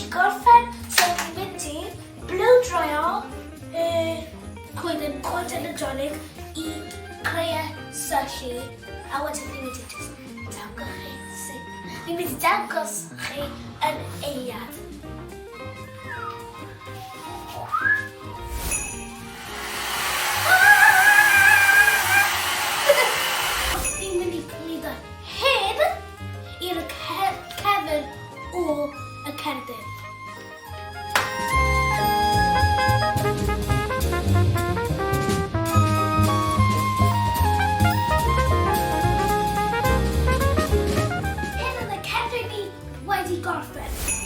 wedi gorffen, so ni'n mynd i blow dryo coeden Nadolig i creu syllu, a wedyn ni'n mynd i dangos chi. Ni'n mynd i dangos chi yn eiliad. Ni'n mynd i gludo hyn i'r cefn o y cerdyn. Hyn yn y cerdyn ni wedi gorffen.